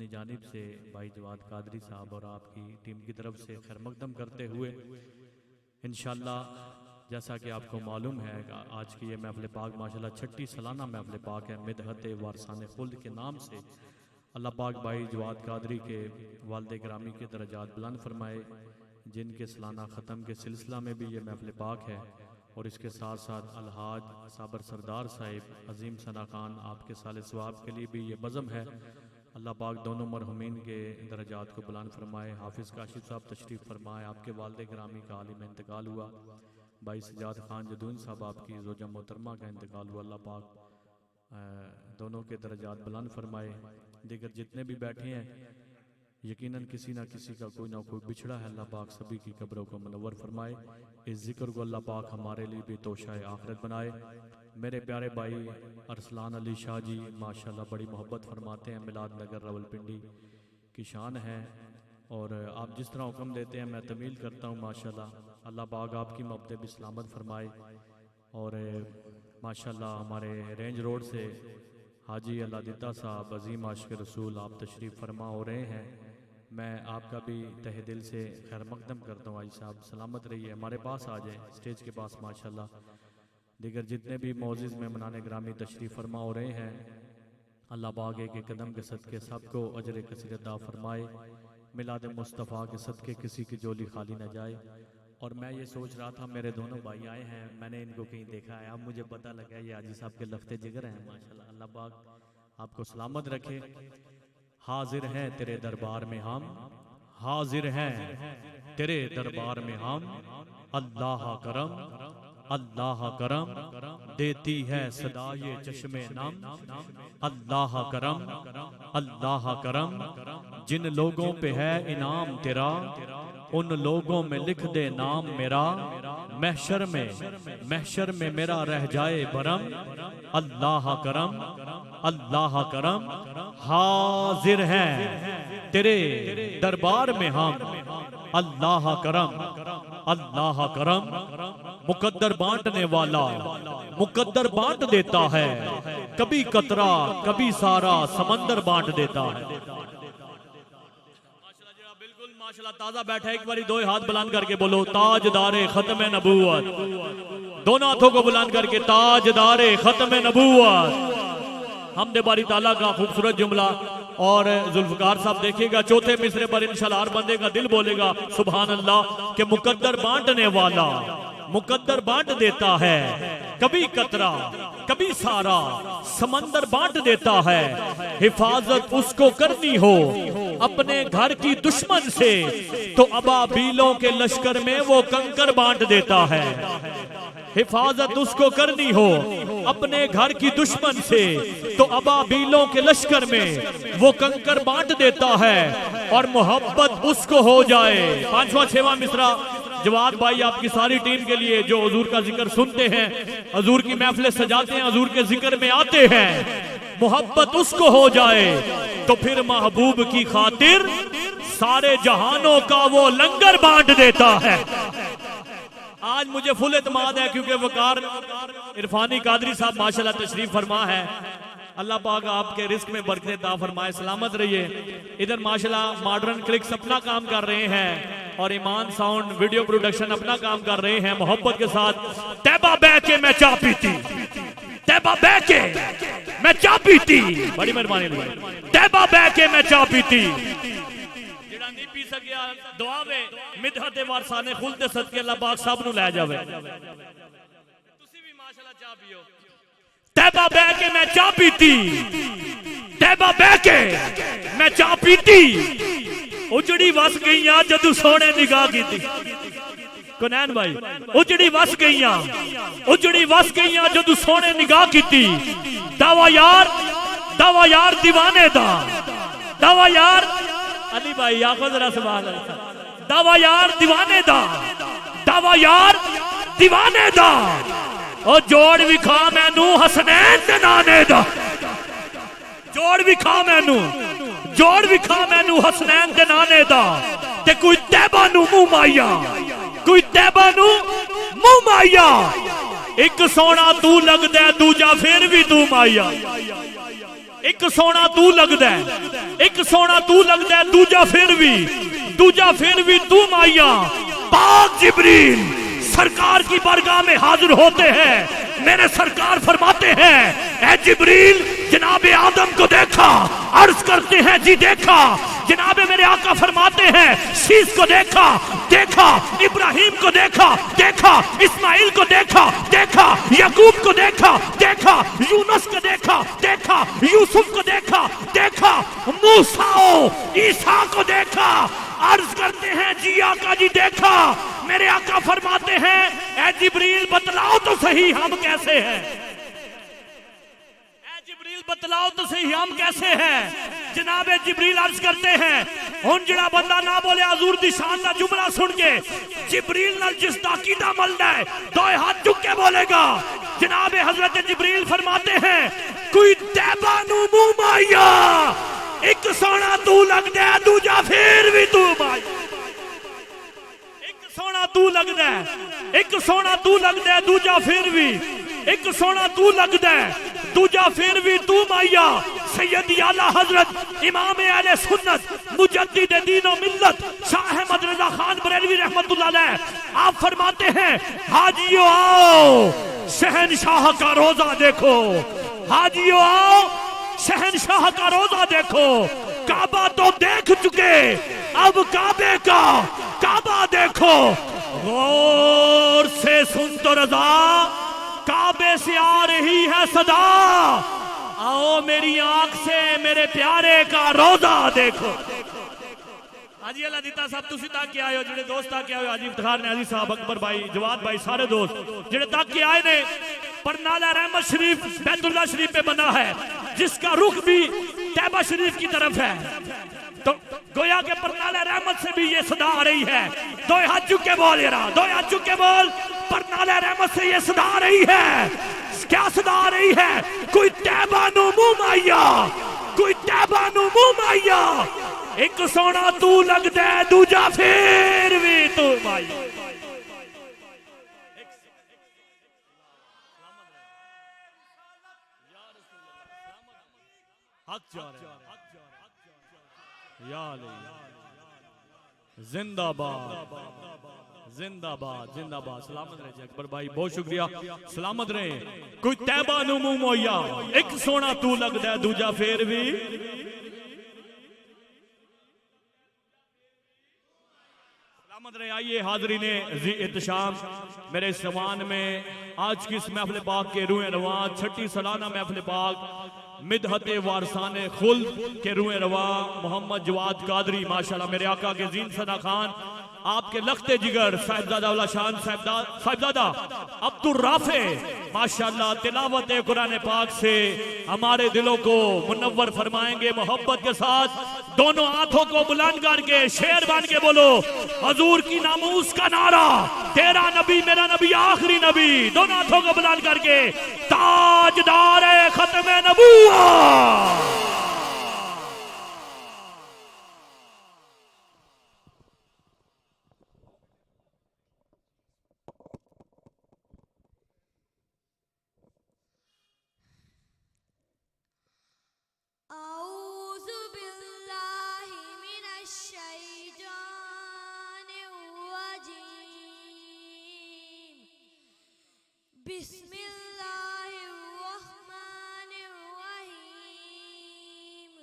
अपनी जानिब से भाई जवाद कादरी साहब और आपकी टीम की तरफ से खैर मकदम करते हुए इंशाअल्लाह जैसा कि आपको मालूम है आज की ये महफिल पाक माशाल्लाह 6ठी सालाना महफिल पाक है। मिदहत वारसान खुल्द के नाम से अल्लाह पाक भाई जवाद कादरी के वालिद गिरामी के दर्जात बुलंद फरमाए, जिनके सालाना ख़त्म के सिलसिला में भी ये महफिल पाक है। और इसके साथ साथ अलहाज साबर सरदार साहिब अजीम सना खान आपके साले सवाब के लिए भी ये बज़म है। अल्लाह पाक दोनों मरहुमीन के दर्जात को बुलंद फरमाए। हाफिज़ काशिफ साहब तशरीफ़ फरमाए, आपके वालिद गिरामी का हाल में इंतकाल हुआ। भाई सजाद खान जदून साहब आपकी ज़ोजा मोहतरमा का इंतकाल हुआ। अल्लाह पाक दोनों के दर्जात बुलंद फरमाए। दीगर जितने भी बैठे हैं यकीनन किसी ना किसी का कोई ना कोई बिछड़ा है। अल्लाह पाक सभी की कब्रों को मुनव्वर फरमाए। इस जिक्र को अल्लाह पाक हमारे लिए भी तोशाए आखिरत बनाए। मेरे प्यारे भाई अरसलान अली शाह जी माशाल्लाह बड़ी मोहब्बत फरमाते हैं, मिलाद नगर रावलपिंडी की शान है। और आप जिस तरह हुक्म देते हैं मैं तमील करता हूँ माशाल्लाह। अल्लाह पाक आपकी मोहब्बत भी सलामत फरमाए। और माशाल्लाह हमारे रेंज रोड से हाजी अल्लाह दिता साहब अजीम आशिक रसूल आप तशरीफ़ फरमा हो रहे हैं। मैं आपका भी तहे दिल से खैर मकदम करता हूँ। हाजी साहब सलामत रहिए, हमारे पास आ जाए स्टेज के पास माशाल्लाह। दीगर जितने भी मौजिज़ मेहमानान ग्रामी तशरीफ़ फरमा हो रहे हैं अल्लाह पाक एक कदम के सदक़े सबको अजर कसीर अता फरमाए। मिलाद मुस्तफ़ा के सदक़े किसी की झोली खाली न जाए। और मैं ये सोच रहा था मेरे दोनों भाई आए हैं, मैंने इनको कहीं देखा है, अब मुझे पता लगा ये हाजी साहब के लफ्ते जिगर हैं माशाल्लाह। अल्लाह पाक आपको सलामत रखे। हाजिर हैं तेरे दरबार में हम, हाजिर हैं तेरे दरबार में हम। अल्लाह करम, अल्लाह करम देती है सदा ये चश्मे नम। अल्लाह करम, अल्लाह करम जिन लोगों पे है इनाम तेरा उन लोगों में लिख दे नाम मेरा। महशर में मेरा रह जाए भरम। अल्लाह करम, अल्लाह करम हाजिर हैं तेरे दरबार में हम। अल्लाह करम, अल्लाह करम मुकद्दर बांटने वाला मुकद्दर बांट देता है। कभी कतरा कभी सारा समंदर बांट देता है। बिल्कुल माशाल्लाह ताजा बैठा है। एक बारी दो हाथ बुलंद करके बोलो ताजदारे खत्म नबूवत। दोनों हाथों को बुलंद करके ताजदारे खत्म नबूवत। हमदे बारी ताला का खूबसूरत जुमला। और जुल्फकार साहब देखिएगा चौथे मिसरे पर इंशाल्लाह हर बंदे का दिल बोलेगा सुभान अल्लाह के मुकद्दर बांटने वाला मुकद्दर बांट देता है। कभी कतरा कभी सारा समंदर बांट देता है। हिफाजत उसको करनी हो अपने घर की दुश्मन से तो अबाबीलों के लश्कर में वो कंकर बांट देता है। हिफाजत उसको करनी हो अपने घर की दुश्मन से तो अबाबीलों के लश्कर में वो कंकर बांट देता है। और मोहब्बत उसको हो जाए। पांचवा छठवां मिसरा जवाद भाई आपकी सारी टीम के लिए जो हुजूर का जिक्र सुनते हैं, हुजूर की महफिलें सजाते हैं, हुजूर के जिक्र में आते हैं। मोहब्बत उसको हो जाए तो फिर महबूब की खातिर सारे जहानों का वो लंगर बांट देता है। आज मुझे फुल एतमाद है क्योंकि वकार इरफानी कादरी साहब माशाल्लाह तशरीफ फरमा है। अल्लाह पाक आपके रिस्क में बरकत अता फरमाए, सलामत रहिए। इधर माशाल्लाह मॉडर्न क्लिक्स अपना काम कर रहे हैं और ईमान साउंड वीडियो प्रोडक्शन अपना काम कर रहे हैं मोहब्बत के साथ। तैबा बह के मैं चाह पीती, तैबा बह के मैं चाह पीती, बड़ी मेहरबानी। तैबा बह के मैं चाह पीती नहीं पी सकिया दुआ वे मिदहत वारसाने खुल्द सदके अल्लाह पाक साहब नु ले जावे। तुसी भी माशाल्लाह चाह पियो। तैबा बह के मैं चाह पीती, तैबा बह के मैं चाह पीती उजड़ी वस गईयां जदू सोने निगाह कीती। कुनैन भाई उजड़ी वस गईयां, उजड़ी वस गईयां जदू सोने निगाह कीती। दावा यार दीवाने दा, दावा यार अली भाई आखो जरा सुभान अल्लाह। दावा यार दीवाने दा, दावा यार दीवाने दा ओ जोड़ विखा मैनू हसनैन दे नाने दा। जोड़ विखा मैनू, जोड़ विखा मैनू हसनैन दे नाने दा। ते कोई तैबा नू मुंह माइया, कोई तैबा नू मुंह माइया। एक सोना तू लगदा दूजा फिर भी तू माइया। एक सोना तू लगदा एक सोना तू लगता है, दूजा फिर भी तू माइया। पाक जिब्रील सरकार की बारगाह में हाजिर होते हैं। मेरे सरकार फरमाते हैं, ऐ जिब्रील जनाबे आदम को देखा, अर्ज करते हैं जी देखा। जनाबे मेरे आका फरमाते हैं, शीश को देखा, इब्राहिम को देखा, इस्माइल को देखा, याकूब को देखा, यूनुस को देखा, यूसुफ को देखा, मूसा ईसा को देखा। अर्ज करते हैं जी आका जी देखा। मेरे आका फरमाते हैं, ऐ जिब्रील बतलाओ तो सही हम कैसे हैं, ऐ जिब्रील बतलाओ तो सही हम कैसे हैं। जनाबे जिब्रील अर्ज करते हैं, हुन जड़ा बंदा ना बोले हजूर दी शान दा जुमला सुन के जिब्रील नाल जिस दा कीदा मलदा है, दो हाथ चुक के बोलेगा। जनाबे हजरत जिब्रील फरमाते हैं, कोई तैबा नु मुंह माया, एक सोना तू लगदा है, दूजा फिर भी तू माया। एक सोना तू लगदा है, एक सोना तू लगदा है, दूजा फिर भी, एक सोना तू लगदा है, दूजा फिर भी तू माइया। सैयदी आला हजरत इमाम अहले सुन्नत मुजद्दिद दीन व मिल्लत शाह अहमद रजा खान बरेलवी रहमतुल्लाह अलैह आप फरमाते हैं, हाजियो आओ शहनशाह का रोजा देखो, हाजियो आओ शहनशाह का रोजा देखो। काबा तो देख चुके, अब काबे का काबा देखो। गौर से सुन तो रजा, काबे से आ रही है सदा, आओ मेरी आंख से मेरे प्यारे का रोजा देखो। हाजी अल्लाह दीता साहब तुसी तक के आए हो, जेडे दोस्त तक के आए हो, हाजी इफ्तिखार ने अजी साहब, अकबर भाई, जवाद भाई, सारे दोस्त जेडे तक के आए ने। परनाला रहमत शरीफ बैतुल्लाह शरीफ पे बना है, जिसका रुख भी तैबा शरीफ की तरफ है, तो गोया के परनाला रहमत से भी ये सदा आ रही है। दो हाथ चुक के बोल, दो हाथ चुक के बोल, परनाला रहमत से ये सदा आ रही है। क्या सदा आ रही है? कोई तैबा नु मुंह माइया, कोई तैबा नु मुंह माइया। एक सोना तू लगदा है, दूजा फिर भी तू माइया। जिंदाबाद जिंदाबाद जिंदाबाद। सलामत रहे अकबर भाई, बहुत शुक्रिया, सलामत रहे। कोई तैबा नु मुंह मोया, एक सोना तू लगदा है, दूजा फिर भी। सलामत रहे। आइए हाजरीने एहतशाम, मेरे समान में आज की इस महफिल पाक के रूए रवा, छठी सालाना महफिल पाक मिदहते वारसाने खुल्द के रूए रवा मोहम्मद जवाद कादरी माशाल्लाह, मेरे आका के जीन सना खान, आपके लख्ते जिगर साहिबजादा उल्ला शान साहिबजादा अब्दुल राफे माशाल्लाह, तिलावत कुरान पाक से हमारे दिलों को मुनव्वर फरमाएंगे मोहब्बत के साथ। दोनों हाथों को बुलंद करके शेर बन के बोलो, हजूर की नामूस का नारा, तेरा नबी मेरा नबी आखिरी नबी। दोनों हाथों को बुलंद करके ताजदार खत्म नबूवत। बिस्मिल्लाहिर्रहमानिर्रहीम।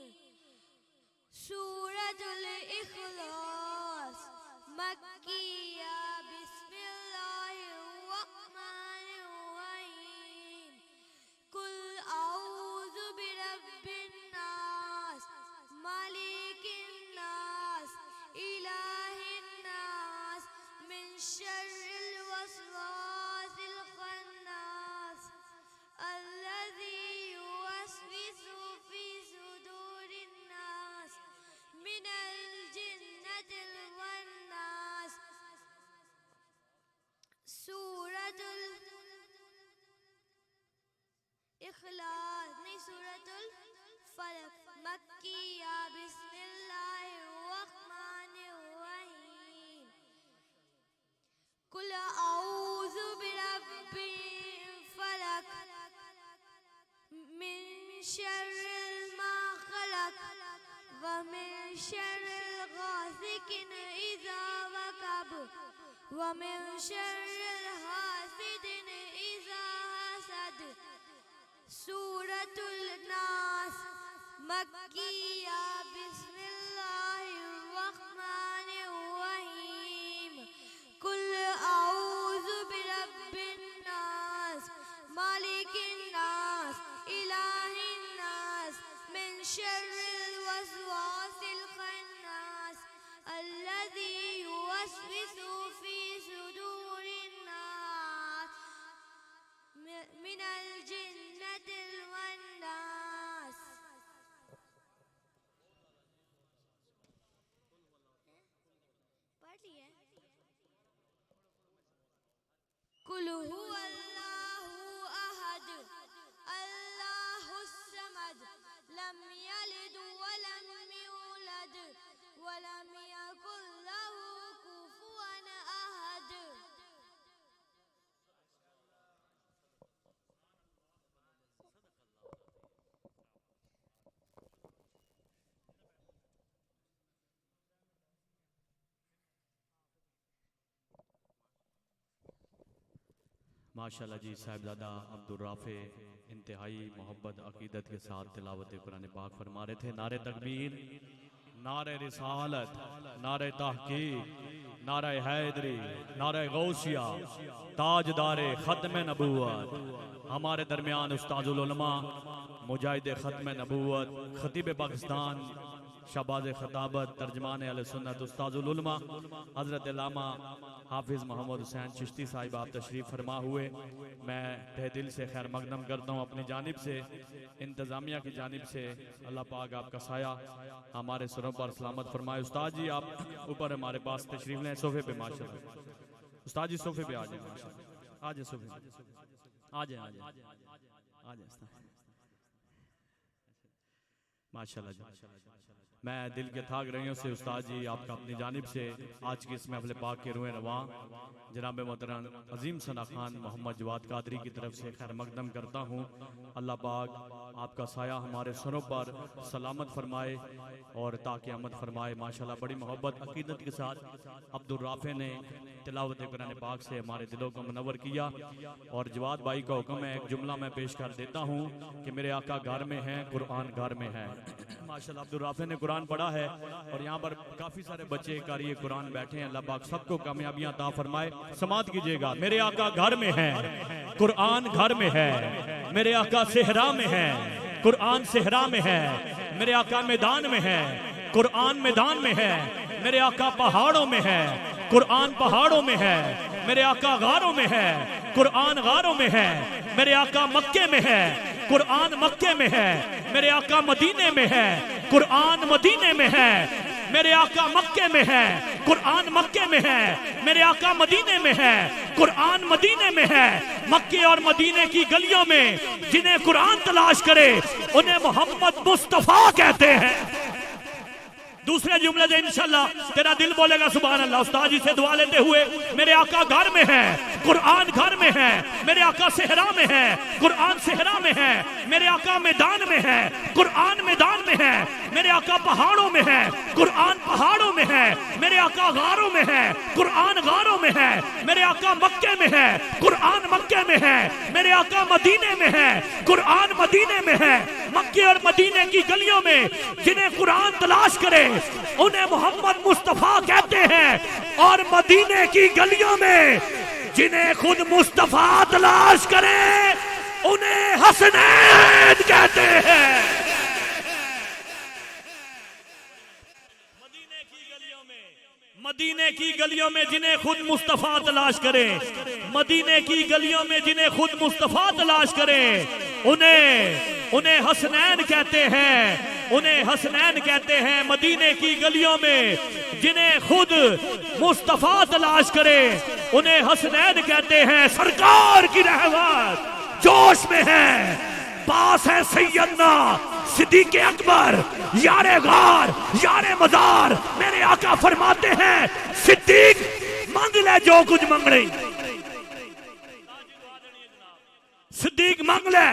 सूरतुल इखलास मक्किया। बिस्मिल्लाहिर्रहमानिर्रहीम। कुल औज़ु बिरब्बिन नास मालिकिन नास इलाहिन नास मिन शर्रिल वसवासिल खन्नास अल्लज़ी युवस्विसु फी सुदूरिन नास मिनल जिन्नतिल वन्नास। सूरतुल इखलास नहीं, सूरतुल फलक मक्किया। बिस्मिल्लाहिर्रहमानिर्रहीम। कुल औज़ु बिरब्बिल फलक मिन शर्रिल मा खलक व शर्रिल गासिकिन इज़ा वक़ब व मिन शर्रिल हासिदिन इज़ा हसद। सूरतुल नास मक्किया। बिस्मिल्लाहिर रहमानिर रहीम। कुल औज़ु बिरब्बिन नास मालिकिन नास इलाहिन नास मिन शर्रिल वसवासिल खन्नास अल्लज़ी युवस्विसु फी सुदूरिन नास मिनल जिन्नतिल वन्नास। पढ़ लिया। कुल हुवल्लाहु अहद अल्लाहुस समद लम यलिद वलम यूलद वलम यकुल लहू कुफुवन अहद। माशाल्लाह जी, साहिबजादा अब्दुल राफे इंतहाई मोहब्बत अकीदत के साथ तिलावत कुरान पाक फरमा रहे थे। नारे तकबीर, नारे रिसालत, नारे तहकीक, नारे हैदरी, नारे गौसिया, ताजदारे खत्म नबूवत। हमारे दरमियान उस्ताजुल उलमा, मुजाहिद खत्म नबूवत, खतीब पाकिस्तान, शहबाज खताबत, तर्जमान अहले सुन्नत, उस्ताजुल उलमा हज़रत अल्लामा हाफिज़ मोहम्मद हुसैन चिश्ती साहिब आप तशरीफ़ फरमा हुए। मैं तहे दिल से खैर मकदम करता हूँ अपनी जानिब से, इंतज़ामिया की जानिब से। अल्लाह पाक आपका साया हमारे सरों पर सलामत फरमाए। उस्ताद जी आप ऊपर हमारे पास तशरीफ़ लें, सोफ़े पे माशाल्लाह। उस्ताद जी सोफ़े पे आ जाए, माशाल्लाह आ जाए, सोफ़े पे आ जाए, आ जाए, आ जाए माशाल्लाह जी। मैं दिल के थाक रहियों से उस्ताद जी आपका अपनी जानिब से आज की इस महफ़िल पाक के रुए रवां जनाब मोहतरम अजीम सना खान मोहम्मद जवाद कादरी की तरफ से खैर मकदम करता हूँ। अल्लाह पाक आपका साया हमारे सरों पर सलामत फरमाए और ताक़यामत फरमाए। माशाल्लाह बड़ी मोहब्बत अकीदत के साथ अब्दुल राफे ने तिलावत कुरान पाक से हमारे दिलों को मुनव्वर किया। और जवाद भाई का हुक्म है, एक जुमला मैं पेश कर देता हूँ कि मेरे आका घर में हैं, कुरान घर में है। माशाल्लाह अब्दुल राफे ने कुरान पढ़ा है और यहाँ पर काफी सारे बच्चे कारी कुरान बैठे हैं। अल्लाह पाक सबको कामयाबियां अता फरमाए। समात कीजिएगा। मेरे आका घर में है, कुरान घर में है। मेरे आका सेहरा में है, कुरान सेहरा में है। मेरे आका मैदान में है, कुरान मैदान में है। मेरे आका पहाड़ों में है, कुरान पहाड़ों में है। मेरे आका गारों में है, कुरान गारों में है। मेरे आका मक्के में है, कुरान मक्के में है। मेरे आका मदीने में है, कुरान मदीने में है। मेरे आका मक्के में है, कुरान मक्के में है। मेरे आका मदीने में है, कुरान मदीने में है। मक्के और मदीने की गलियों में जिन्हें कुरान तलाश करे उन्हें मोहम्मद मुस्तफा कहते हैं। दूसरे जुमले से इंशाल्लाह तेरा दिल बोलेगा सुभान अल्लाह। उस्ताद जी से दुआ लेते हुए, मेरे आका घर में है, कुरान घर में है। मेरे आका सेहरा में है, कुरान सेहरा में है। मेरे आका मैदान में है, कुरान मैदान में है। मेरे आका पहाड़ों में है, कुरान पहाड़ों में है। मेरे आका गारों में है, कुरान गारों में है। मेरे आका मक्के में है, कुरान मक्के में है। मेरे आका मदीने में है, कुरान मदीने में है। मक्के और मदीने की गलियों में जिन्हें कुरान तलाश करे उन्हें मोहम्मद मुस्तफा कहते हैं। और मदीने की गलियों में जिन्हें खुद मुस्तफा तलाश करे उन्हें हसनैन कहते हैं। मदीने की गलियों में जिन्हें खुद मुस्तफा तलाश करे, मदीने की गलियों में जिन्हें खुद मुस्तफा तलाश करे उन्हें हसनैन कहते हैं। उन्हें हसनैन कहते हैं। मदीने की गलियों में जिन्हें खुद मुस्तफा तलाश करे उन्हें हसनैन कहते हैं। सरकार की रहमत जोश में है, पास है सैयदना सिद्दीक़ अकबर, यारे गार यारे मजार। मेरे आका फरमाते हैं, सिद्दीक मांग ले जो कुछ मांग रही। सिद्दीक मांग ले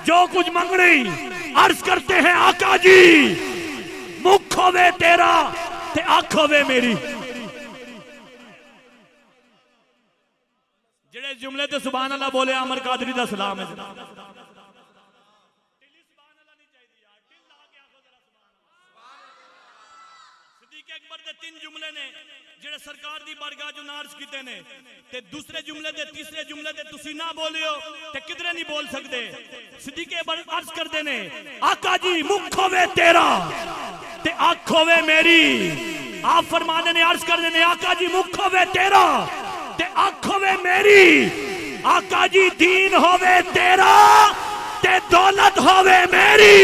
जो कुछ मांग रही। अर्ज करते हैं आका जी, मुखो होवे तेरा ते अख होवे मेरी। जेड़े जुमले ते सुभान अल्लाह बोले अमर कादरी दा सलाम है। अकबर दे तीन जुमले ने जेड़े सरकार दी बारगाह जो नार्ज कीते ने ते दूसरे जुमले दे तीसरे जुमले दे तुसी ना बोलियो ते किधरे नहीं बोल सकते। सिद्दीक अकबर अर्ज करदे ने आका जी मुख होवे तेरा ते अख होवे मेरी। आप फरमाने ने अर्ज करदे ने आका जी मुख होवे तेरा ते अख होवे मेरी। आका जी दीन होवे तेरा ते दौलत होवे मेरी।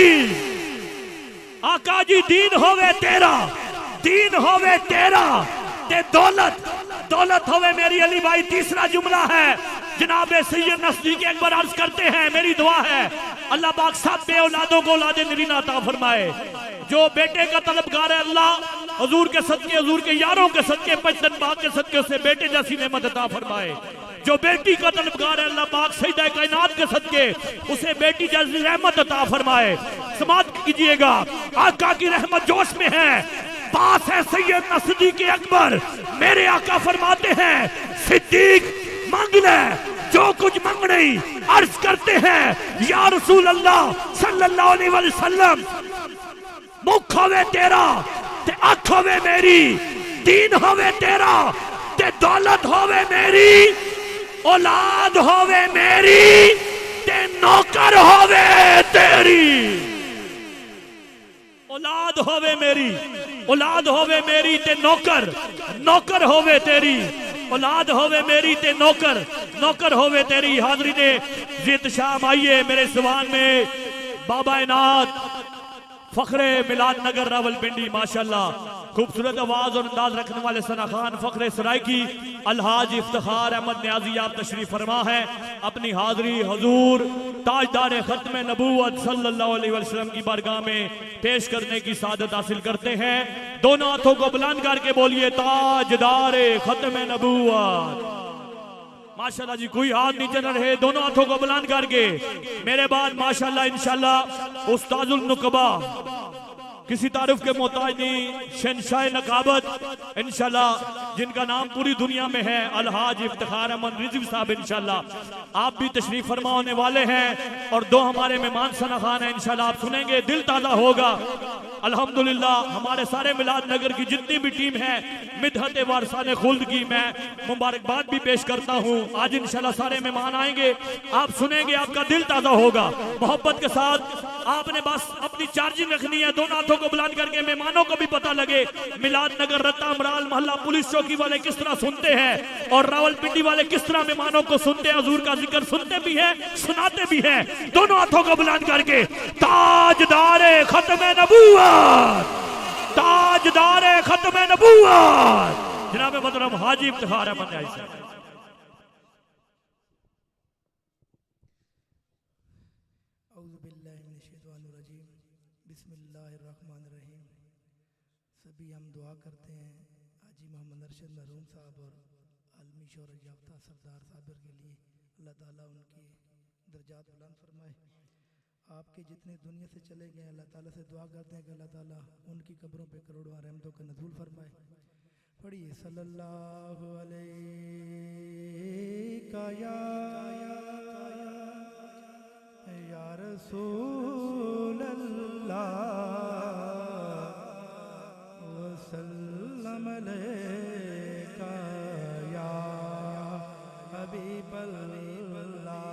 आका जी दीन होवे तेरा, दीन होवे तेरा ते दौलत होवे मेरी। अली भाई तीसरा जुमला है जनाब सैयद सिद्दीक अकबर अर्ज करते हैं मेरी दुआ है अल्लाह पाक सब बे औलादों को औलादे नरीना अता फरमाए। जो बेटे का तलबगार है अल्लाह हुजूर के सदके, हुजूर के यारों के सदके, पंचतन बाग के सदके से बेटे जैसी नेमत अता फरमाए। जो बेटी का तलबगार है अल्लाह पाक सईदा कायनात के सदके उसे बेटी जैसी रहमत अता फरमाए। समाप्त कीजिएगा, आका की रहमत जोश में है, पास है सैयद सिद्दीक अकबर। मेरे आका फरमाते हैं सिद्दीक मांग ले जो कुछ मांगने अर्ज करते हैं या रसूल अल्लाह सल्लल्लाहु अलैहि वसल्लम मुख होवे तेरा ते अख होवे मेरी, दीन होवे तेरा ते दौलत होवे मेरी, औलाद होवे मेरी ते नौकर होवे तेरी। औलाद होवे मेरी, औलाद होवे मेरी ते नौकर होवे तेरी। औलाद होवे मेरी ते नौकर होवे तेरी। हाजरी ने जित शाम आइए मेरे सवान में बाबा इनात फखरे मिलाद नगर रावलपिंडी माशाल्लाह खूबसूरत आवाज और अंदाज रखने वाले सना खान फखरे सरायकी अलहाज इफ्तिखार अहमद न्याजी आप तशरीफ फरमा है। अपनी हाजिरी हुजूर ताजदार खत्म नबूवत सल्लल्लाहु अलैहि वसल्लम की बारगाह में पेश करने की सादत हासिल करते हैं। दोनों हाथों को बुलंद करके बोलिए ताजदार खत्म नबूवत। माशाल्लाह जी कोई हाथ नीचे न रहे, दोनों हाथों को बुलंद करके। मेरे बाद माशाल्लाह इंशाल्लाह उस्ताजुल नुकबा किसी तारुफ के मोहताज नहीं, शहंशाह नकाबत इंशाल्लाह जिनका नाम पूरी दुनिया में है अलहाज इफ्तिखार अहमद रिजवी साहब इंशाल्लाह आप भी तशरीफ फरमा होने वाले हैं। और दो हमारे मेहमान सना खान है इंशाल्लाह आप सुनेंगे दिल ताज़ा होगा। अल्हम्दुलिल्लाह हमारे सारे मिलाद नगर की जितनी भी टीम है मिदहत वारसाने खुल्द की मैं मुबारकबाद भी पेश करता हूँ। आज इंशाल्लाह सारे मेहमान आएंगे, आप सुनेंगे, आपका दिल ताज़ा होगा। मोहब्बत के साथ आपने बस अपनी चार्जिंग रखनी है, दोनों हाथों को बुलंद करके मेहमानों को भी पता लगे मिलाद नगर रत्ता अमराल मोहल्ला पुलिस चौकी वाले किस तरह सुनते हैं और रावलपिंडी वाले किस तरह मेहमानों को सुनते हैं, हुजूर का जिक्र सुनते भी हैं सुनाते भी हैं। दोनों हाथों को बुलंद करके ताजदारे खत्म नबूवत, ताजदारे खत्म नबूवत जनाब मोहतरम हाजी इफ्तिखार अहमद न्याजी साहब। बिस्मिल्लाहिर्रहमानिर्रहीम। सभी हम दुआ करते हैं हाजी मोहम्मद अरशद मरहूम साहब और आलमी शोहरत याफ्ता सरदार साबिर के लिए अल्लाह ताला उनकी दर्जात बुलंद फरमाए। आपके जितने दुनिया से चले गए अल्लाह ताला से दुआ करते हैं कि अल्लाह ताला उनकी कब्रों पे करोड़ों रहमतों का नज़ूल फरमाए। पढ़िए सल्लल्लाहु अलैहि या रसूल अल्लाह वसल्लम अलैका या हबीब अल्लाह।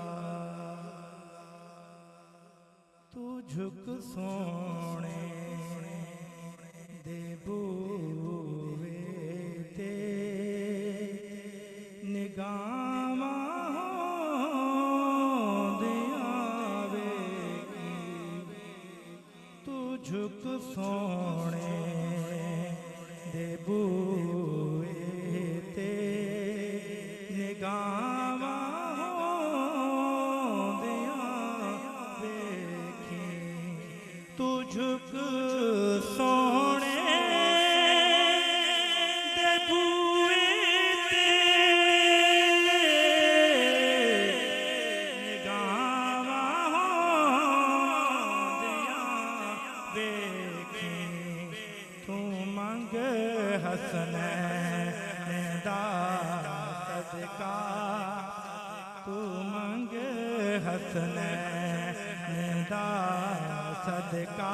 तू झुक सोने दे बूवे ते निगामा झुक सोने दे बूए ते निगावा दिया देखी तू तू मंग हसनैन दा सदका, तू मंग हसनैन दा सदका,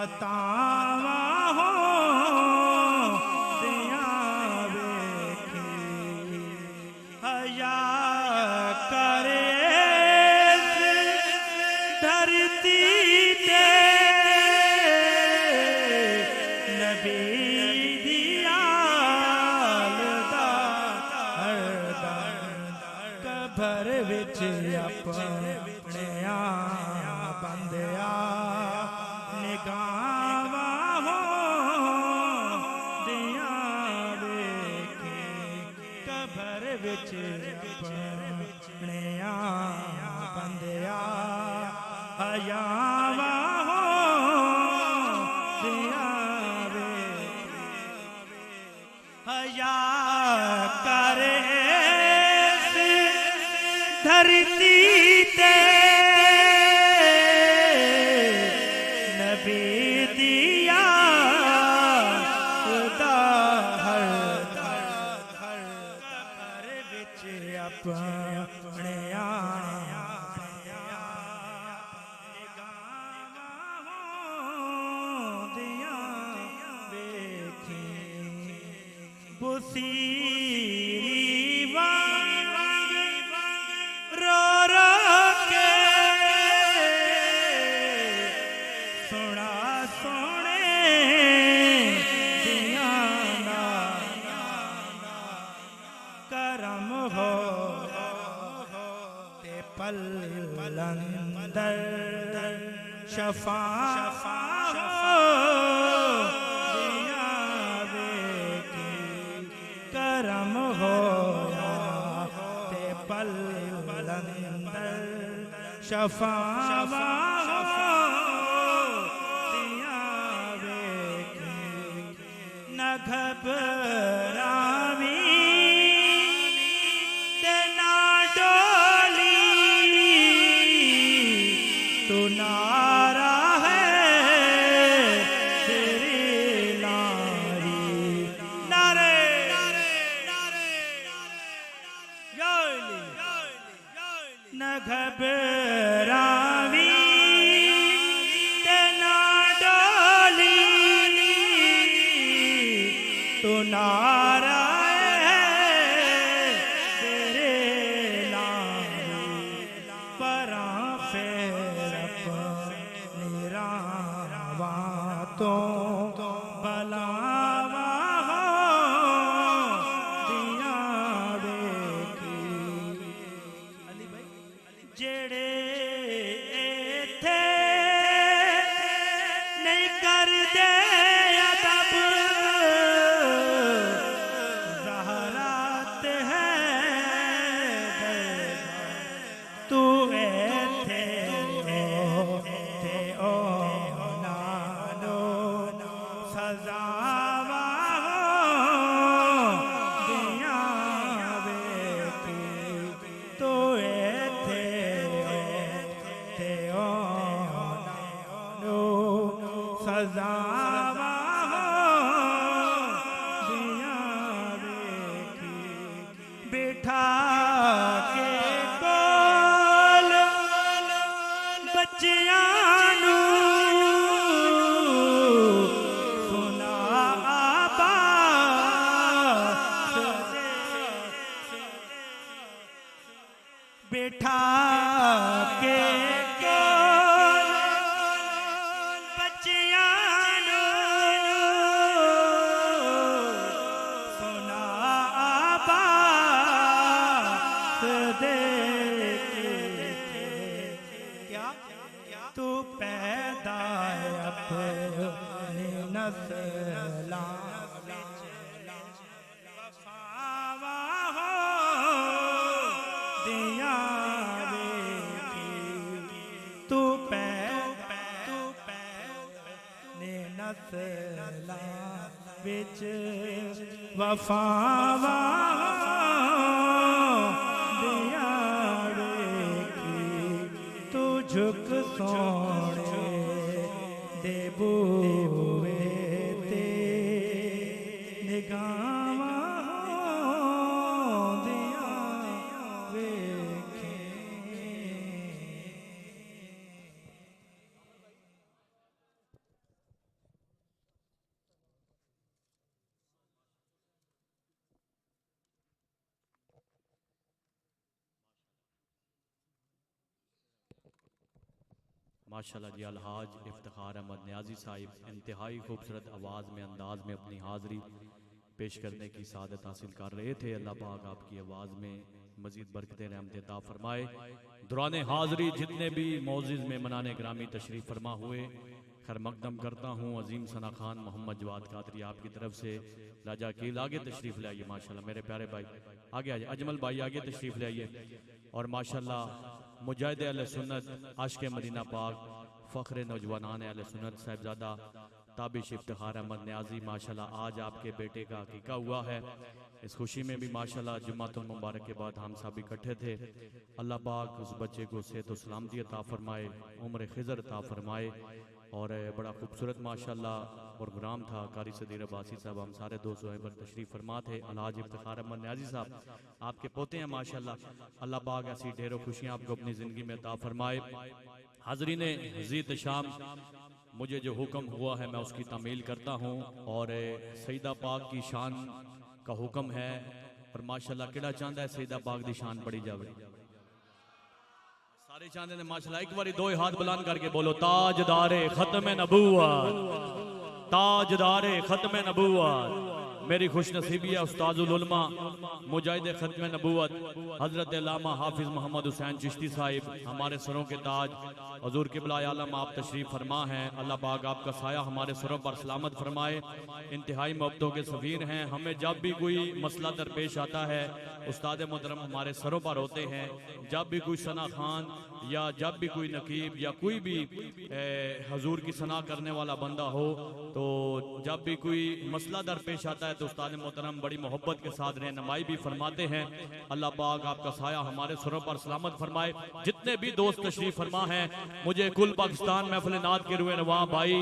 अतावा हो दिया वेखी, हया करे धरती ते नबी दिया कबर विच अपने बंदिया निगावा हो दिया वेखी, कबर विच अपने बंदिया हयावा हो दिया हया करे धरती ते नबी दिया खुदा हर विच अपने बुसीरी वांग रो रो के सुना सोने दिया करम हो ते पलंदर शफा करम होया ते पलंदर शफा दिया वेखी, न घबरावी ते ना डोली, तू नारा है तेरी नारी, नारे न घबरावी ते ना डोली, तू नारा है तेरे नारी, परा फेर अपनी रावा तो बलावा हो दिया वेखी, जेड़े थे नहीं कर दे अदब, ज़हरात है तू थे ओ नानो सजावा दिया वेखी, तू थे ओ नानो सजावा दिया वेखी, बिठा के कोल बच्चियां नू सुना आबास दे, बिठा के कोल बच्चियां नू सुना आबास दे, क्या तू पैदा अपनी नस्लां विच वफावा हो दिया वेखी, तू ने नस्लां विच वफावा दिया वेखी, तू झुक सोने दे बूवे माशाल्लाह जी अलहाज इफ्तिखार अहमद न्याजी साहिब इंतहाई खूबसूरत आवाज़ में अंदाज में अपनी हाज़री पेश करने की सादत हासिल कर रहे थे। अल्लाह पाक आपकी आवाज़ में मज़ीद बरकतें रहमतें अता फरमाए। दौरान हाज़री जितने भी मौज़िज़ में मनाने ग्रामी तशरीफ़ फरमा हुए खैर मकदम करता हूँ अजीम सना खान मोहम्मद जवाद कादरी आपकी तरफ से राजा कील आगे तशरीफ़ ले आइए। माशाल्लाह मेरे प्यारे भाई आगे आइए, अजमल भाई आगे तशरीफ़ ले आइए। और माशाल्लाह मुजाहिद अहले सुन्नत आशिक़ मदीना पाक फ़ख्र नौजवानान अहले सुन्नत साहिबजादा ताबिश इफ्तिखार अहमद न्याजी माशाल्लाह आज आपके बेटे का अकीका हुआ है। इस खुशी में भी माशाल्लाह जुम्मतुल मुबारक के बाद हम सब इकट्ठे थे। अल्लाह पाक उस बच्चे को सेहत व सलामती अता फरमाए, उम्र खिज़र अता फरमाए। और बड़ा खूबसूरत माशाल्लाह प्रोग्राम था। कारी सदीर अब्बासी साहब हम सारे दोस्त वहीं पर तशरीफ़ फरमा थे। अलहाज इफ्तिखार अहमद न्याजी साहब आपके पोते हैं माशाल्लाह। अल्लाह पाक ऐसी ढेरों खुशियाँ आपको अपनी ज़िंदगी में अता फरमाए। हाज़रीन हज़ीत शाम मुझे जो हुक्म हुआ है मैं उसकी तामील करता हूँ। और सईदा पाक की शान का हुक्म है और माशाल्लाह केड़ा चाहता है सईदा पाक की शान बड़ी जावे। सारे चाहते हैं माशाल्लाह एक बारी दो हाथ बुलंद करके बोलो ताजदारे खत्म नबूवत, ताजदारे खत्म नबूवत। मेरी खुशनसीबी है उस्ताजुल उलमा मुजाहिद खत्म नबूवत हजरत अल्लामा हाफिज मोहम्मद हुसैन चिश्ती साहिब हमारे सरों के ताज हजूर क़िबला आलम आप तशरीफ़ फरमा हैं। अल्लाह पाक आपका साया हमारे सरों पर सलामत फरमाए। इंतहाई मोहब्बतों के सफ़ीर हैं। हमें जब भी कोई मसला दरपेश आता है उस्ताद मोहतरम हमारे सरों पर होते हैं। जब भी कोई सना खान या जब भी कोई नकीब या कोई भी हजूर की सना करने वाला बंदा हो तो जब भी कोई मसला दरपेश आता है तो उस्ताद मोहतरम बड़ी मोहब्बत के साथ रहनुमाई भी फरमाते हैं। अल्लाह पाक आपका साया हमारे सरों पर सलामत फरमाए। जितने भी दोस्त तशरीफ़ फरमा हैं मुझे कुल पाकिस्तान महफिल नात के रुए नवाब भाई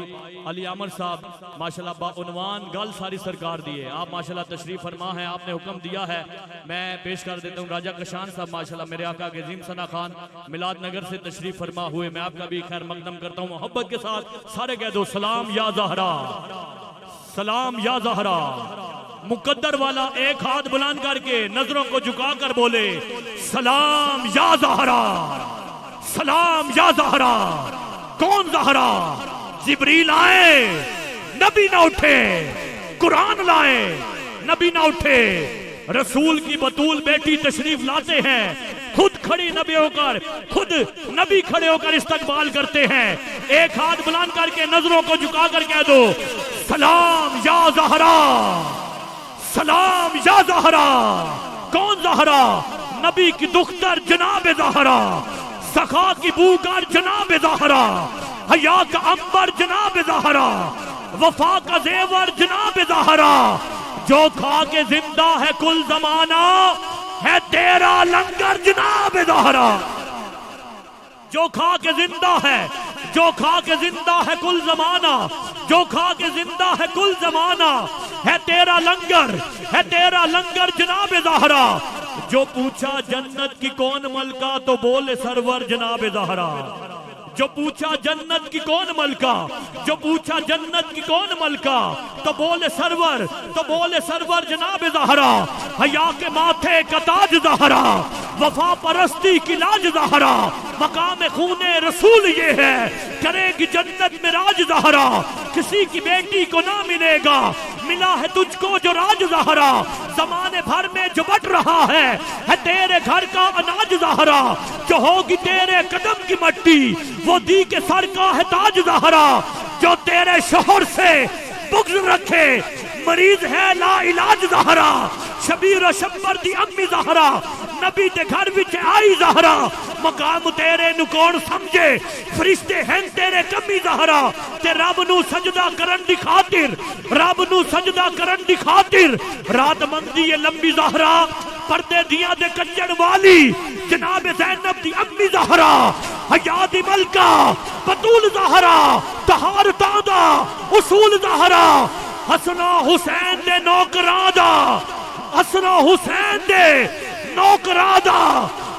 अली अमर साहब माशाल्लाह बाउनवान गल सारी सरकार दी है। आप माशाल्लाह तशरीफ़ फरमा है, आपने हुक्म दिया है। मैं पेश कर देता हूँ राजा कशान साहब माशाल्लाह मेरे आका के अजीम सना खान मिलाद नगर से तशरीफ़ फरमा हुए। मैं आपका भी खैर मकदम करता हूँ मोहब्बत के साथ। सारे कह दो सलाम या ज़हरा, सलाम या ज़हरा। मुकद्दर वाला एक हाथ बुलंद करके नजरों को झुका कर बोले सलाम या ज़हरा, सलाम या ज़हरा। कौन ज़हरा? जिब्रील आए नबी ना उठे, कुरान लाए नबी ना उठे। रसूल की बतूल बेटी तशरीफ लाते हैं, खुद खड़ी नबी होकर खुद नबी खड़े होकर इस्तकबाल करते हैं। एक हाथ बुलंद करके नजरों को झुका कर कह दो सलाम या ज़हरा, सलाम या ज़हरा। कौन ज़हरा? नबी की दुख्तर जनाब ज़हरा, सखा की बूकर जनाब ज़हरा, हया का अंबर जनाब ज़हरा, वफा का जेवर जनाब ज़हरा। जो खा के जिंदा है कुल जमाना है तेरा लंगर जनाब ज़हरा। जो खा के जिंदा है, जो खा के जिंदा है कुल जमाना, जो खा के जिंदा है कुल जमाना है तेरा लंगर, है तेरा लंगर जनाब ज़हरा। जो पूछा जन्नत की कौन मलका तो बोले सरवर जनाब ज़हरा। जो पूछा जन्नत की कौन मलका, जो पूछा जन्नत की कौन मलका तो बोले सरवर, तो बोले सरवर जनाब ज़हरा। हया के माथे का ताज ज़हरा, वफा परस्ती की लाज ज़हरा। मकाम खूने रसूल ये है करेगी जन्नत में राज ज़हरा। किसी की बेटी को ना मिलेगा मिला है तुझको जो राज ज़हरा। ज़माने भर में जो बट रहा है तेरे घर का अनाज ज़हरा। जो होगी तेरे कदम की मट्टी वो दी के सर का है ताज ज़हरा। जो तेरे शोहर से बुग़्ज़ रखे मरीज है ला इलाज ज़हरा। शबीर और शब्बर दी अम्मी ज़हरा, नबी दे घर विच आई ज़हरा। मकाम तेरे नु कौन समझे फरिश्ते हैं तेरे कमी ज़हरा। ते रब नु सजदा करन दी खातिर, रब नु सजदा करन दी खातिर रात मंदी है लंबी ज़हरा। पर्दे दिया दे कच्चड़ वाली जनाब ज़ैनब दी अम्मी ज़हरा। हया दी मलका बतूल ज़हरा, तहार तादा उसूल ज़हरा। हसना हुसैन दे नौकरां दा, हसना हुसैन दे नौकरां दा,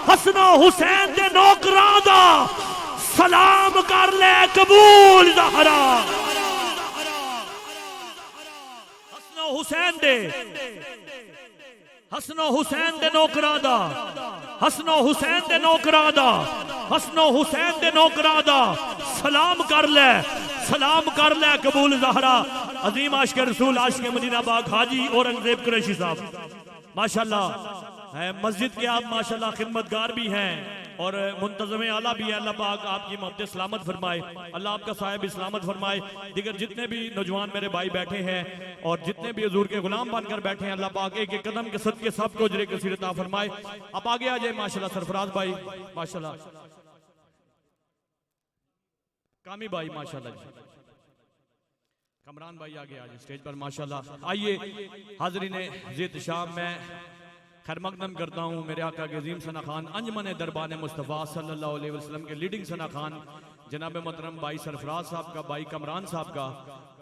हसना हुसैन दे नौकरां दा सलाम कर ले कबूल ज़हरा। हसना हुसैन दे, हसनो हुसैन दे नौकरां दा, हसनो हुसैन दे नौकरां दा, हसनो हुसैन दे नौकरां दा सलाम कर ले, सलाम कर ले कबूल ज़हरा। अजीम आशिक रसूल आशिक मदीना बाग हाजी औरंगजेब कुरैशी साहब माशाल्लाह है, मस्जिद के आप माशाल्लाह खिदमतगार भी हैं और मुंतज़म आला भी है। अल्लाह पाक आपकी मोहब्बत सलामत फरमाए, अल्लाह आपका साहिब सलामत फरमाए। दीगर जितने भी नौजवान मेरे भाई बैठे हैं और जितने भी हुजूर के गुलाम बनकर बैठे हैं, अल्लाह पाक एक एक कदम के सदके सबको अजर कसीर अता फरमाए। आप आगे आ जाए माशाल्लाह, सरफराज भाई माशाल्लाह, कामी भाई माशाल्लाह जी, कमरान भाई आगे आ जाए स्टेज पर माशाल्लाह। आइए हाज़रीन ज़िद शाम में खैर मकदम करता हूँ मेरे आका के अजीम सना खान अंजमन दरबान मुस्तफ़ा सल्लल्लाहु अलैहि वसल्लम के लीडिंग सना खान जनाब मोहतरम भाई सरफराज साहब का, भाई कमरान साहब का।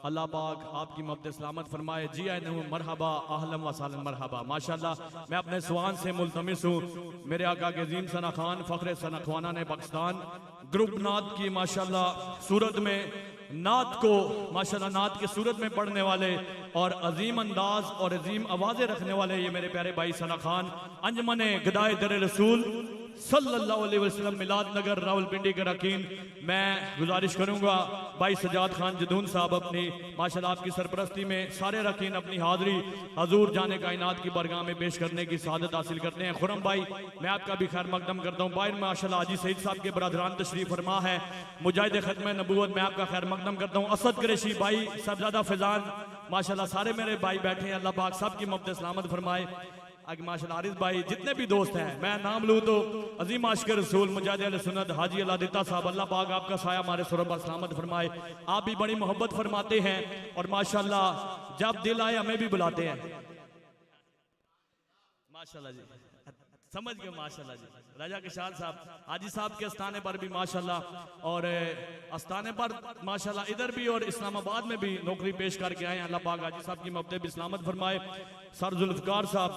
अल्लाह पाक आपकी मोहब्बत सलामत फरमाए। जी आए नू मरहबा आहलम वसालन मरहबा माशाल्लाह। मैं अपने स्वान से मुल्तमिस हूँ मेरे आका के अजीम सना खान फ़ख्र सना ख्वाना ने पाकिस्तान ग्रुप नात की माशाल्लाह सूरत में नात को माशाल्लाह नात की सूरत में पढ़ने वाले और अजीम अंदाज और अजीम आवाज़ें रखने वाले ये मेरे प्यारे भाई सना खान अंजमन गदाए दर रसूल सल्लल्लाहु अलैहि वसल्लम मिलाद नगर रावलपिंडी के रकीन। मैं गुजारिश करूंगा भाई सजाद खान जदून साहब अपनी माशाल्लाह आपकी सरपरस्ती में सारे रकीन अपनी हाज़री हजूर जाने कायनात की बरगाह में पेश करने की सादत हासिल करते हैं। खुरम भाई मैं आपका भी खैर मकदम करता हूँ। भाई माशाल्लाह हाजी सईद साहब के बरदरान तशरीफ फरमा है, मुजाहिद खत्म नबूवत मैं आपका खैर मकदम करता हूँ। असद कुरैशी भाई सबजादा फैजान माशाल्लाह सारे मेरे भाई बैठे हैं, अल्लाह पाक सबकी मोहब्बत सलामत फरमाए। आगे माशाल्लाह आरिफ भाई जितने भी दोस्त हैं, मैं नाम लूँ तो अजीम आशिक रसूल मुजाहिद अहले सुन्नत हाजी अलादिता साहब, अल्लाह पाक आपका साया हमारे सुर पर सलामत फरमाए। आप भी बड़ी मोहब्बत फरमाते हैं और माशाल्लाह जब दिल आए हमें भी बुलाते हैं माशाल्लाह जी, समझ गए माशाल्लाह जी। राजा किशान साहब हाजी साहब के आस्थाने पर भी माशाल्लाह और आस्थाने पर माशाल्लाह इधर भी और इस्लामाबाद में भी नौकरी पेश करके आए हैं। अल्लाह पाक हाजी साहब की मोहब्बत भी सलामत फरमाए। सर जुल्फकार साहब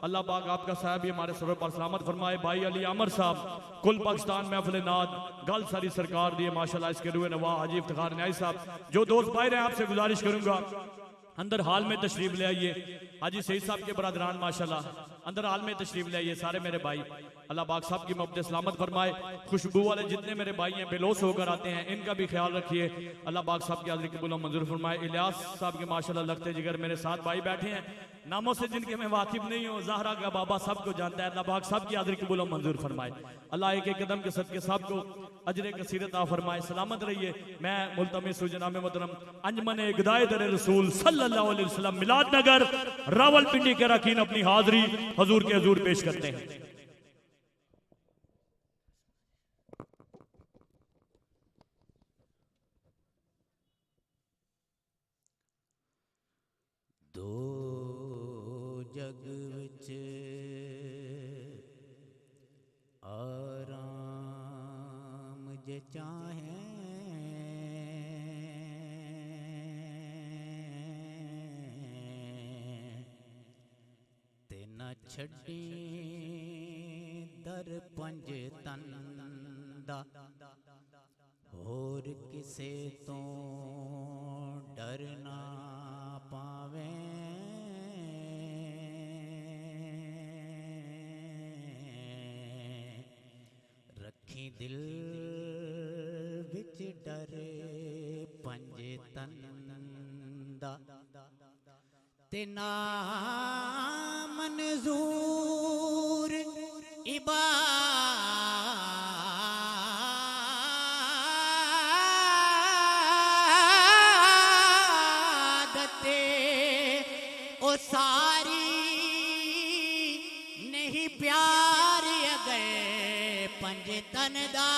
अल्लाह पाक आपका साहब भी हमारे सर पर सलामत फरमाए। भाई अली अमर साहब कुल पाकिस्तान महफिल नाद गल सारी सरकार दिए माशाल्लाह इसके रुए नवा हाजी इफ्तिखार न्याई साहब। जो दोस्त भाई रहे आपसे गुजारिश करूंगा अंदर हाल में तशरीफ ले आइए। हाजी सईद साहब के बरदरान माशाल्लाह अंदर हाल में तशरीफ ले आइए सारे मेरे भाई, अल्लाह पाक साहब की मोहब्बत सलामत फरमाए। खुशबू वाले जितने मेरे भाई हैं बेलोस होकर आते हैं इनका भी ख्याल रखिए, अल्लाह पाक साहब की हाज़िरी कबूल मंजूर फरमाए। इलियास साहब के माशाल्लाह लगते जिगर मेरे साथ भाई बैठे हैं, नामों से जिनके मैं वाकिफ नहीं हूँ, ज़हरा का बाबा सबको जानता है, अल्लाह पाक साहब की हाज़िरी कबूल मंजूर फरमाए। अल्लाह एक एक कदम के सदके साहब को अजर कसीरत आ फरमाए। सलामत रहिए। मैं मुल्तमिस हूँ जनाब मोहतरम अंजमन गदाए दर रसूल सल्लल्लाहु अलैहि वसल्लम मिलाद नगर रावलपिंडी के रकीन अपनी हाज़िरी हजूर के हजूर पेश करते हैं। दो जग विच आराम जे चाहे ते न छड़ी दर पंज तन दा होर किसे तो डरना पावे रखी दिल विच डर पंज तन दा ते ना मंजूर इबादते ओ सारी नहीं प्यार गए पंज तन दा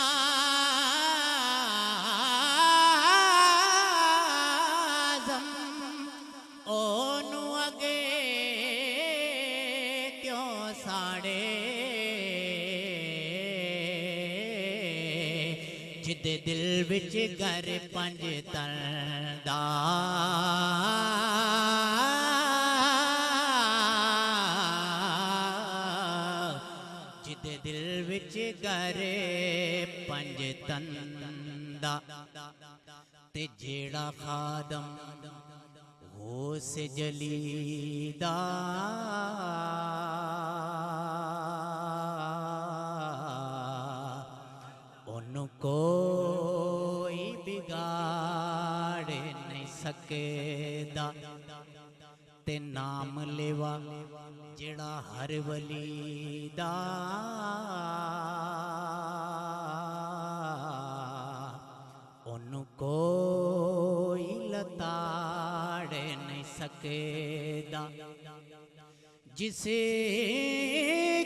जिदे दिल विच घर पंज तन दा जिदे दिल विच घर पंज तन दा ते जेड़ा खादम हो से जलीदा कोई सकेदा ते नाम लेवा जेड़ा हर वली दा ओनू कोई लताड़े नहीं सकेदा जिसे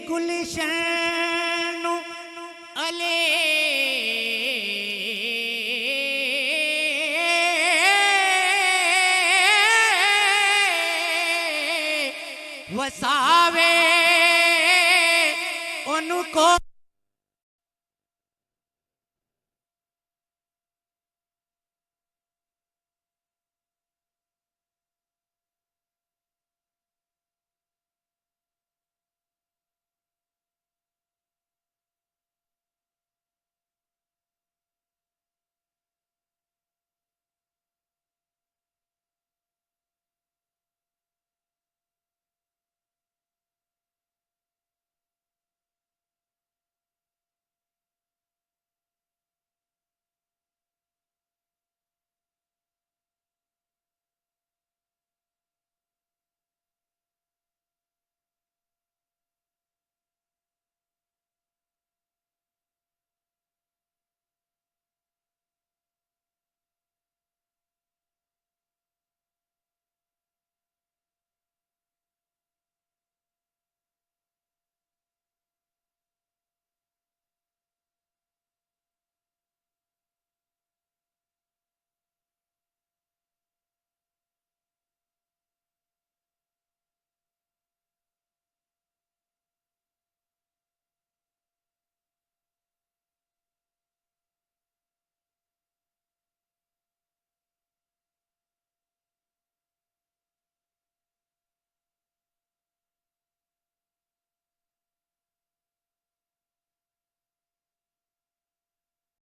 गुलशन नू अले वसावे उनको